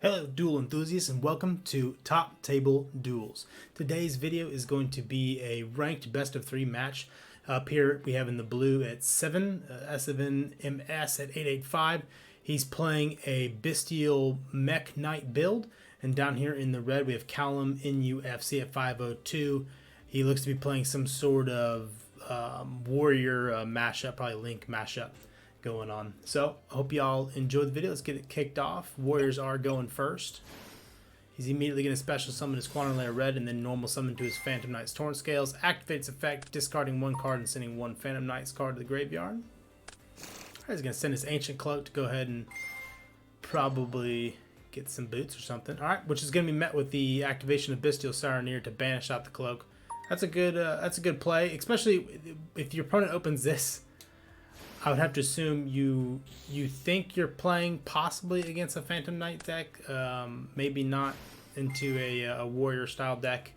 Hello duel enthusiasts and welcome to Top Table Duels. Today's video is going to be a ranked best of 3 match. Up here we have in the blue at 7, SvnmS at 885. He's playing a Bystial Mekk-Knight build. And down here in the red we have Kallum NUFC at 502. He looks to be playing some sort of warrior mashup, probably Link mashup going on. So I hope y'all enjoy the video. Let's get it kicked off. Warriors are going first. He's immediately going to special summon his Quantum Layer Red and then normal summon to his Phantom Knight's Torn Scales. Activates effect, discarding 1 card and sending 1 Phantom Knight's card to the graveyard. He's going to send his Ancient Cloak to go ahead and probably get some boots or something. Alright, which is going to be met with the activation of Bystial Saronir to banish out the cloak. That's a good play, especially if your opponent opens this. I would have to assume you think you're playing possibly against a Phantom Knight deck, maybe not into a warrior style deck.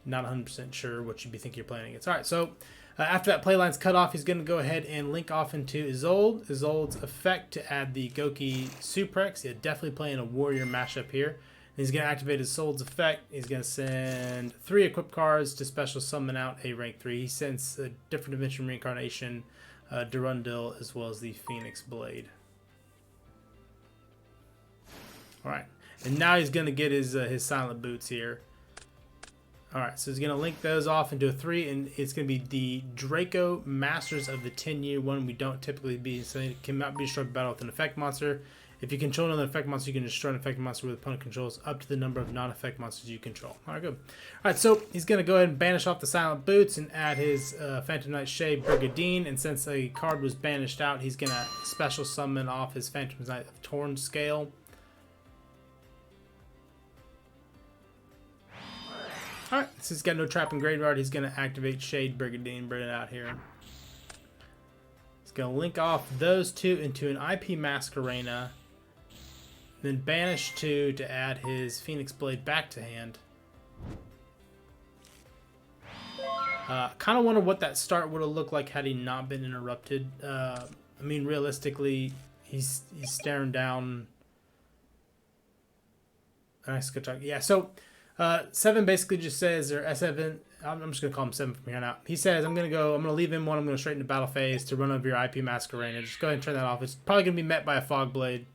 Not 100% sure what you'd you're playing against. All right, so after that playline's cut off, he's going to go ahead and link off into Isolde. Isolde's effect to add the Goki Suprex. Yeah, definitely playing a warrior mashup here. And he's going to activate Isolde's effect. He's going to send 3 equip cards to special summon out a rank 3. He sends a different dimension reincarnation, Durundil, as well as the Phoenix Blade. Alright, and now he's going to get his Silent Boots here. Alright, so he's going to link those off into a 3, and it's going to be the Draco Masters of the 10-year one. We don't typically be, so it cannot be destroyed by battle with an effect monster. If you control another effect monster, you can destroy an effect monster with opponent controls up to the number of non-effect monsters you control. Alright, good. Alright, so he's going to go ahead and banish off the Silent Boots and add his Phantom Knight tri-brigade. And since a card was banished out, he's going to special summon off his Phantom Knight of Torn Scale. Alright, since he's got no trap in graveyard, he's going to activate tri-brigade and bring it out here. He's going to link off those 2 into an IP Masquerena. Then banish 2 to add his Phoenix Blade back to hand. Kind of wonder what that start would have looked like had he not been interrupted. I mean, realistically, he's staring down. Nice, good talk. Yeah, so 7 basically just says, or S7, I'm just gonna call him 7 from here on out. He says, I'm gonna leave him 1. I'm gonna straight into battle phase to run over your IP Masquerena. Just go ahead and turn that off. It's probably gonna be met by a Fog Blade.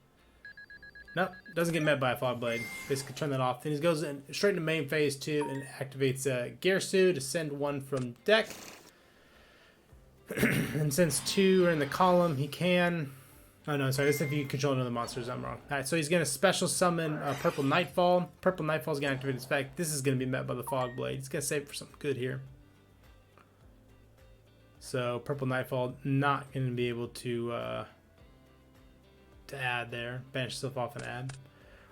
Nope, doesn't get met by a Fog Blade. Basically turn that off. Then he goes in, straight into main phase 2 and activates Gersu to send 1 from deck. And since 2 are in the column, he can... Oh no, sorry, this is if you control another monsters, I'm wrong. Alright, so he's going to special summon Purple Nightfall. Purple Nightfall is going to activate his effect. This is going to be met by the Fog Blade. He's going to save it for something good here. So Purple Nightfall not going to be able to add there. Banish yourself off and add.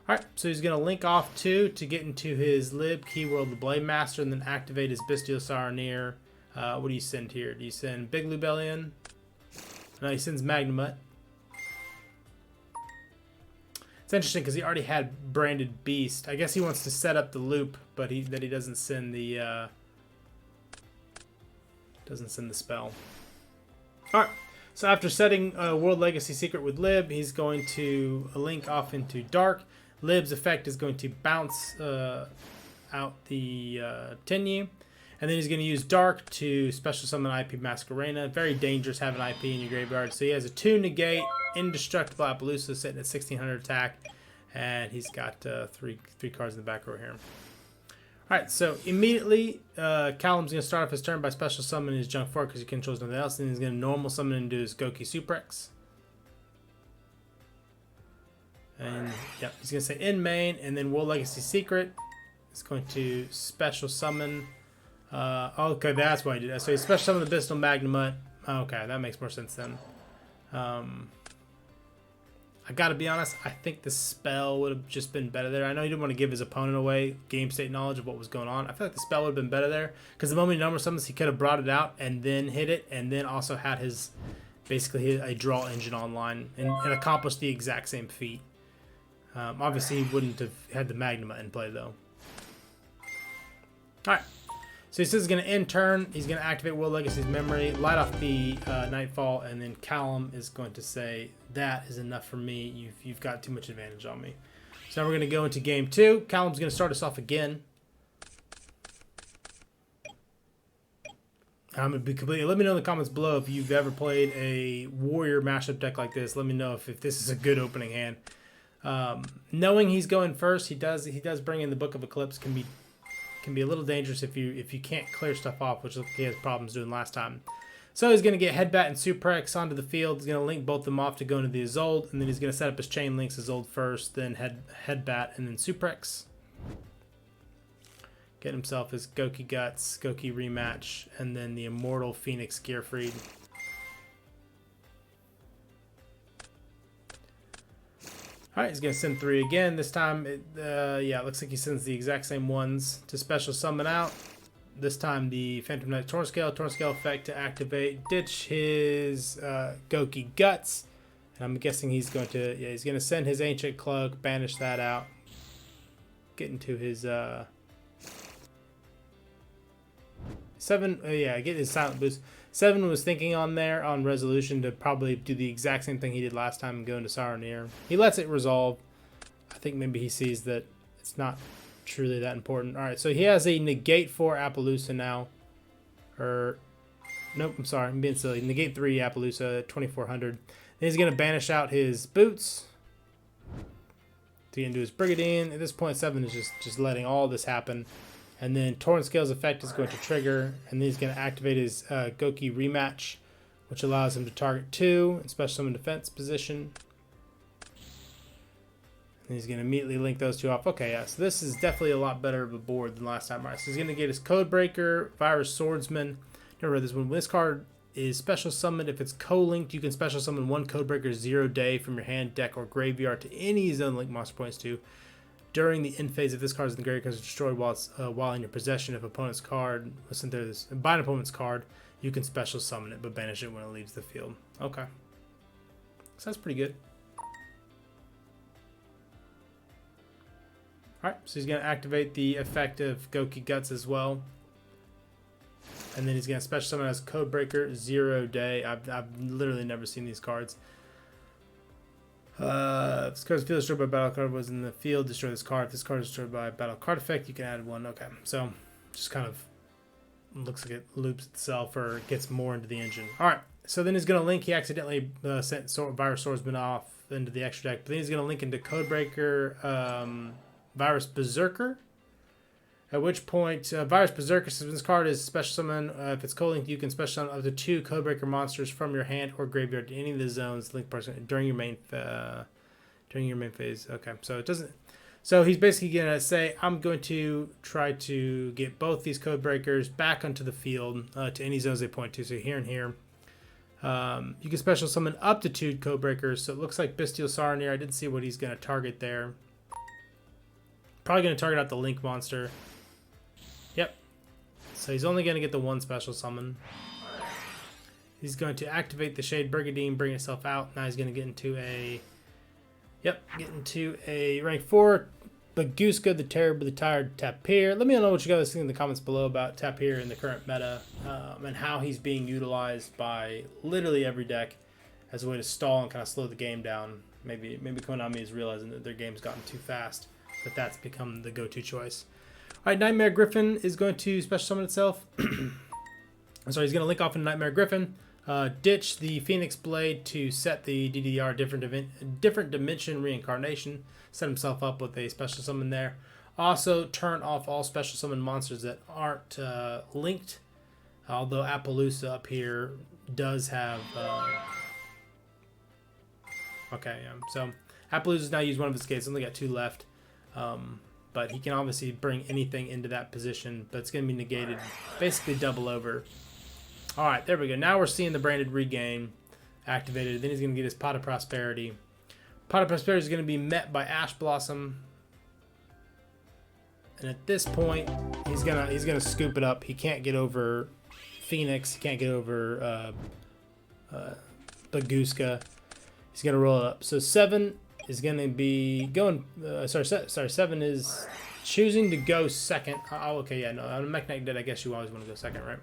Alright, so he's going to link off 2 to get into his Lib, Keyworld, the Blade Master, and then activate his Bystial Saronir. What do you send here? Do you send Big Lubellion? No, he sends Magnemut. It's interesting because he already had Branded Beast. I guess he wants to set up the loop, but he doesn't send the spell. Alright. So after setting World Legacy Secret with Lib, he's going to link off into Dark. Lib's effect is going to bounce out the Tenyu. And then he's going to use Dark to special summon IP Masquerena. Very dangerous having IP in your graveyard. So he has a 2 negate, indestructible Appaloosa sitting at 1600 attack. And he's got 3 cards in the back row here. Alright, so immediately, Kallum's going to start off his turn by special summoning his Junk Fork because he controls nothing else. And he's going to normal summon into his Goki Suprex. And, yep, he's going to say in main, and then World Legacy Secret is going to special summon. Okay, that's why he did that. So he special summoned the Bystial Magnemut. Okay, that makes more sense then. I gotta be honest, I think the spell would have just been better there. I know he didn't want to give his opponent away game state knowledge of what was going on. I feel like the spell would have been better there because the moment he number summons, he could have brought it out and then hit it, and then also had his basically a draw engine online and accomplished the exact same feat. Obviously, he wouldn't have had the Magnemut in play though. All right. So he says he's going to end turn. He's going to activate World Legacy's memory, light off the Nightfall, and then Kallum is going to say, that is enough for me. You've got too much advantage on me. So now we're going to go into game 2. Kallum's going to start us off again. I'm going to be completely... Let me know in the comments below if you've ever played a warrior mashup deck like this. Let me know if this is a good opening hand. Knowing he's going first, he does bring in the Book of Eclipse. Can be a little dangerous if you can't clear stuff off, which he has problems doing last time. So he's going to get Headbat and Suprex onto the field. He's going to link both of them off to go into the Isolde, and then he's going to set up his chain links, Isolde first, then Headbat, and then Suprex. Get himself his Goki Guts, Goki Rematch, and then the Immortal Phoenix Gearfried. Alright, he's going to send 3 again. This time, yeah, it looks like he sends the exact same ones to special summon out. This time, the Phantom Knight Torn Scale effect to activate. Ditch his Goki Guts. And I'm guessing he's going to, yeah, he's going to send his Ancient Cloak, banish that out. Get into his... 7, yeah, get his Silent Boost. 7 was thinking on there on resolution to probably do the exact same thing he did last time and go into Saronir. He lets it resolve. I think maybe he sees that it's not truly that important. All right, so he has a negate 4 Appaloosa now. Or, nope, I'm sorry, I'm being silly. Negate 3 Appaloosa, 2400. Then he's going to banish out his boots to get into his Brigadine. At this point, 7 is just letting all this happen. And then Torn Scale's effect is going to trigger, and then he's going to activate his Goki Rematch, which allows him to target 2 in special summon defense position. And he's going to immediately link those 2 off. Okay, yeah, so this is definitely a lot better of a board than last time. All right, so he's going to get his Codebreaker, Virus Swordsman. Never read this one. When this card is special summoned, if it's co-linked, you can special summon 1 Codebreaker 0 day from your hand, deck, or graveyard to any zone link monster points to. During the end phase, if this card is in the graveyard because it's destroyed while in your possession of opponent's card, listen to this, by an opponent's card, you can special summon it, but banish it when it leaves the field. Okay. So that's pretty good. Alright, so he's going to activate the effect of Goki Guts as well. And then he's going to special summon as Codebreaker 0 day. I've literally never seen these cards. If this card's field destroyed by battle card was in the field, destroy this card. If this card is destroyed by battle card effect, you can add 1. Okay, so just kind of looks like it loops itself or gets more into the engine. All right, so then he's going to link. He accidentally sent Virus Swordsman off into the extra deck, but then he's going to link into Codebreaker, Virus Berserker. At which point, Virus Berserker says this card is special summon. If it's co-linked, you can special summon up to 2 Codebreaker monsters from your hand or graveyard to any of the zones linked person during your main phase. Okay, so it doesn't. So he's basically gonna say, I'm going to try to get both these Codebreakers back onto the field to any zones they point to. So here and here, you can special summon up to 2 Codebreakers. So it looks like Bystial Saronir. I didn't see what he's gonna target there. Probably gonna target out the Link monster. Yep. So he's only going to get the 1 special summon. He's going to activate the Shade Brigadine, bring itself out. Now he's going to get into a... Yep, get into a rank 4. Baguska, the Terrible, the Tired Tapir. Let me know what you guys think in the comments below about Tapir in the current meta. And how he's being utilized by literally every deck as a way to stall and kind of slow the game down. Maybe Konami is realizing that their game's gotten too fast. But that's become the go-to choice. Alright, Nightmare Griffin is going to special summon itself. I'm sorry, he's going to link off into Nightmare Griffin. Ditch the Phoenix Blade to set the DDR different dimension reincarnation. Set himself up with a special summon there. Also, turn off all special summon monsters that aren't linked. Although Appaloosa up here does have... okay, yeah. So, Appaloosa's now used one of his gates. Only got 2 left. But he can obviously bring anything into that position, but it's going to be negated, basically double over. All right, there we go. Now we're seeing the Branded Regain activated. Then he's going to get his Pot of Prosperity. Pot of Prosperity is going to be met by Ash Blossom. And at this point, he's gonna scoop it up. He can't get over Phoenix. He can't get over Baguska. He's going to roll it up. So 7... is going to be going... sorry, 7 is choosing to go second. Oh, okay, yeah, no. On a Mekk-Knight dead, I guess you always want to go second, right?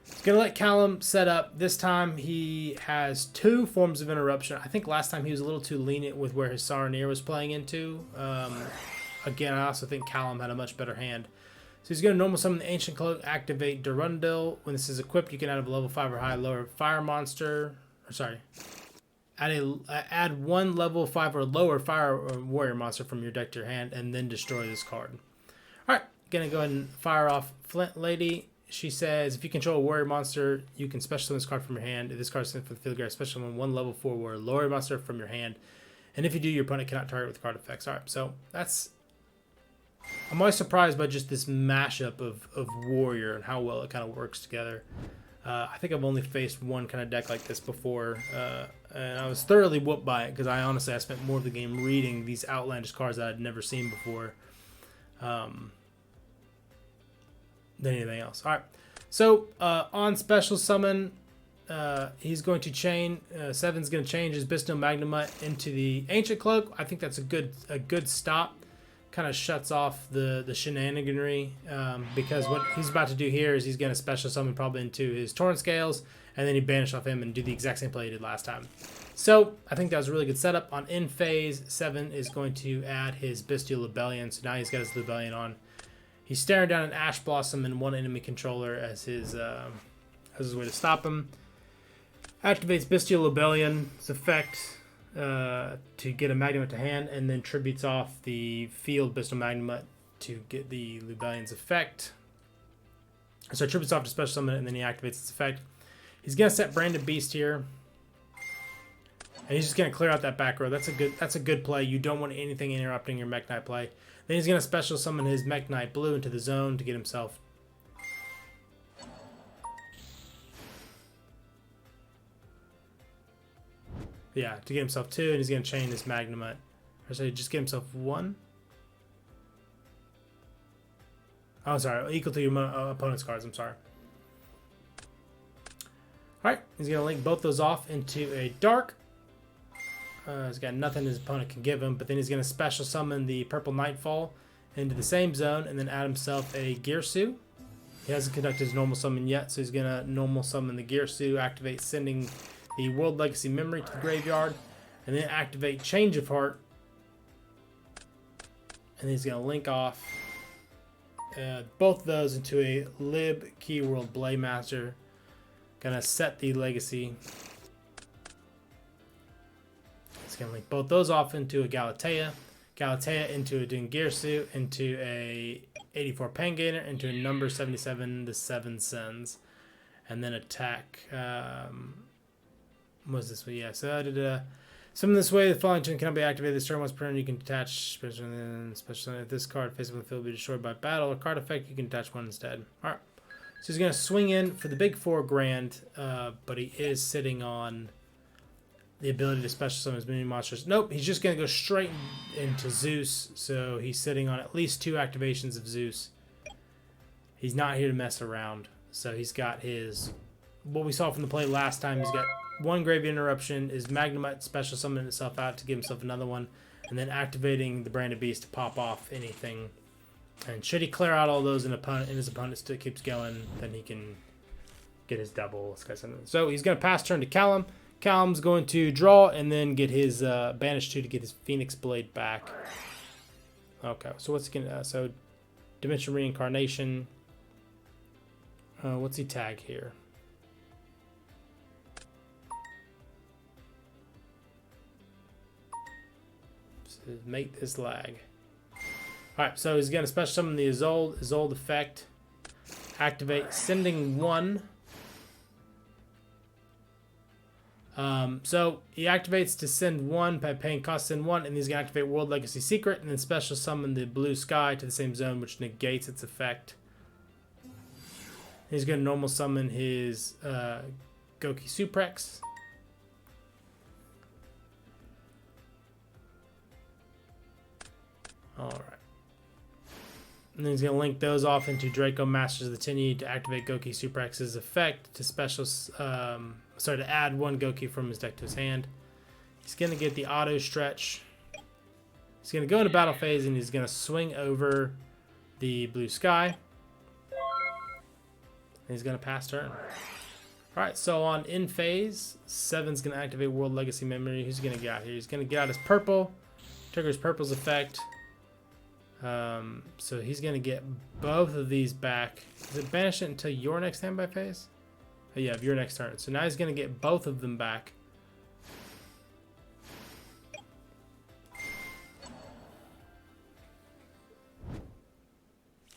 He's going to let Kallum set up. This time he has 2 forms of interruption. I think last time he was a little too lenient with where his Saranir was playing into. Again, I also think Kallum had a much better hand. So he's going to normal summon the Ancient Cloak, activate Durundil. When this is equipped, you can add a level 5 or high lower fire monster. Or sorry. Add 1 level 5 or lower fire or warrior monster from your deck to your hand, and then destroy this card. Alright, going to go ahead and fire off Flint Lady. She says, if you control a warrior monster, you can special summon this card from your hand. If this card is sent for the field, special summon 1 level 4 warrior lower monster from your hand. And if you do, your opponent cannot target with card effects. Alright, so that's... I'm always surprised by just this mashup of warrior and how well it kind of works together. I think I've only faced one kind of deck like this before, and I was thoroughly whooped by it because I spent more of the game reading these outlandish cards that I'd never seen before than anything else. All right, so on special summon, he's going to chain. Seven's going to change his Bystial Mekk-Knight into the Ancient Cloak. I think that's a good stop. Kind of shuts off the shenaniganry, because what he's about to do here is he's going to special summon probably into his Torrent Scales, and then he banish off him and do the exact same play he did last time. So I think that was a really good setup. On end phase, 7 is going to add his Bystial Lebellion, so now he's got his Lebellion on. He's staring down an Ash Blossom and 1 enemy controller as his way to stop him. Activates Bystial Lebellion's effect to get a Mekk-Knight to hand, and then tributes off the field Bystial Mekk-Knight to get the Lebellion's effect. So tributes off to special summon it, and then he activates its effect. He's gonna set Branded Beast here, and he's just gonna clear out that back row. That's a good play. You don't want anything interrupting your Mekk-Knight play. Then he's gonna special summon his Mekk-Knight Blue into the zone to get himself. Yeah, to get himself 2, and he's going to chain this Mekk-Knight. Or sorry, just get himself 1. Oh, sorry, equal to your opponent's cards, I'm sorry. Alright, he's going to link both those off into a Dark. He's got nothing his opponent can give him, but then he's going to special summon the Purple Nightfall into the same zone, and then add himself a Girsu. He hasn't conducted his normal summon yet, so he's going to normal summon the Girsu, activate sending the World Legacy Memory to the graveyard, and then activate Change of Heart, and he's going to link off both of those into a Lib Keyworld Blademaster. Going to set the Legacy. It's going to link both those off into a Galatea, into a Dingirsu, into a 84 Pangainer, into a number 77, the 7 Sens, and then attack. What was this way? Yeah, so summon this way, the following turn cannot be activated. This turn once per turn, you can detach special, if this card faces on the field will be destroyed by battle or card effect, you can detach 1 instead. Alright. So he's going to swing in for the big 4 grand, but he is sitting on the ability to special summon his mini monsters. Nope, he's just going to go straight into Zeus, so he's sitting on at least 2 activations of Zeus. He's not here to mess around, so he's got his... What we saw from the play last time, he's got 1 Grave Interruption, is Mekk-Knight special summoning itself out to give himself another one, and then activating the Branded Beast to pop off anything. And should he clear out all those and his opponent still keeps going, then he can get his double. So he's going to pass turn to Kallum. Kallum's going to draw and then get his Banish 2 to get his Phoenix Blade back. Okay, so what's he going to... so Dimension Reincarnation. What's he tag here? Make this lag. Alright, so he's going to special summon the Isolde effect. Activate sending 1. So he activates to send 1 by paying cost send 1, and he's going to activate World Legacy Secret, and then special summon the Blue Sky to the same zone, which negates its effect. He's going to normal summon his Goki Suprex. Alright. And then he's going to link those off into Draco Masters of the Tenyi to activate Goki Suprex's effect to to add 1 Goki from his deck to his hand. He's going to get the auto stretch. He's going to go into battle phase and he's going to swing over the Blue Sky. He's going to pass turn. Alright, so on in phase, 7's going to activate World Legacy Memory. Who's going to get out here? He's going to get out his purple. Triggers purple's effect. So he's going to get both of these back. Does it banish it until your next standby phase? Oh, yeah, your next turn. So now he's going to get both of them back.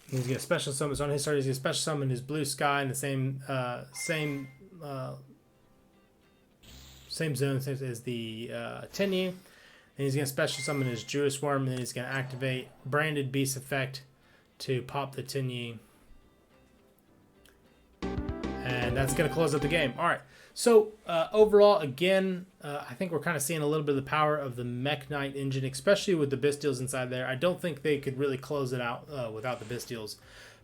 He's going to special summon. So on his turn, he's going to special summon his blue sky in the same zone as the Tenyi. And he's going to special summon his Jewish Worm, and then he's going to activate Branded Beast effect to pop the Tenyi. And that's going to close up the game. All right. So overall, again, I think we're kind of seeing a little bit of the power of the Mekk-Knight engine, especially with the Bystials inside there. I don't think they could really close it out without the Bystials,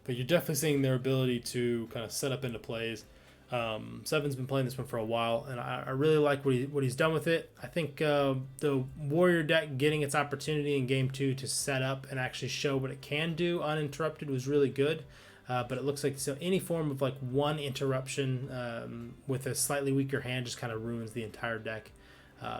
but you're definitely seeing their ability to kind of set up into plays. Seven's been playing this one for a while, and I really like what he's done with it. I think the Warrior deck getting its opportunity in Game 2 to set up and actually show what it can do uninterrupted was really good. But it looks like any form of like one interruption with a slightly weaker hand just kind of ruins the entire deck.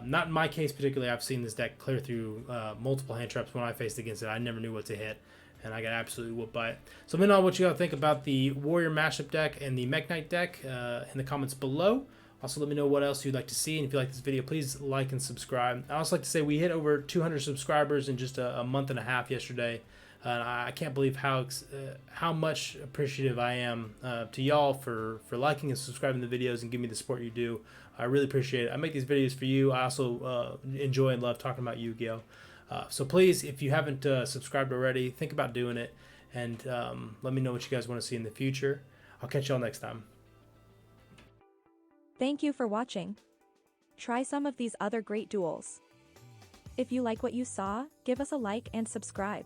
Not in my case particularly. I've seen this deck clear through multiple hand traps when I faced against it. I never knew what to hit, and I got absolutely whooped by it. So let me know what you guys think about the Warrior mashup deck and the Mekk-Knight deck in the comments below. Also, let me know what else you'd like to see, and if you like this video, please like and subscribe. I also like to say we hit over 200 subscribers in just a month and a half yesterday. I can't believe how much appreciative I am to y'all for liking and subscribing to the videos and giving me the support you do. I really appreciate it. I make these videos for you. I also enjoy and love talking about Yu-Gi-Oh! So please, if you haven't subscribed already, think about doing it. And let me know what you guys want to see in the future. I'll catch y'all next time. Thank you for watching. Try some of these other great duels. If you like what you saw, give us a like and subscribe.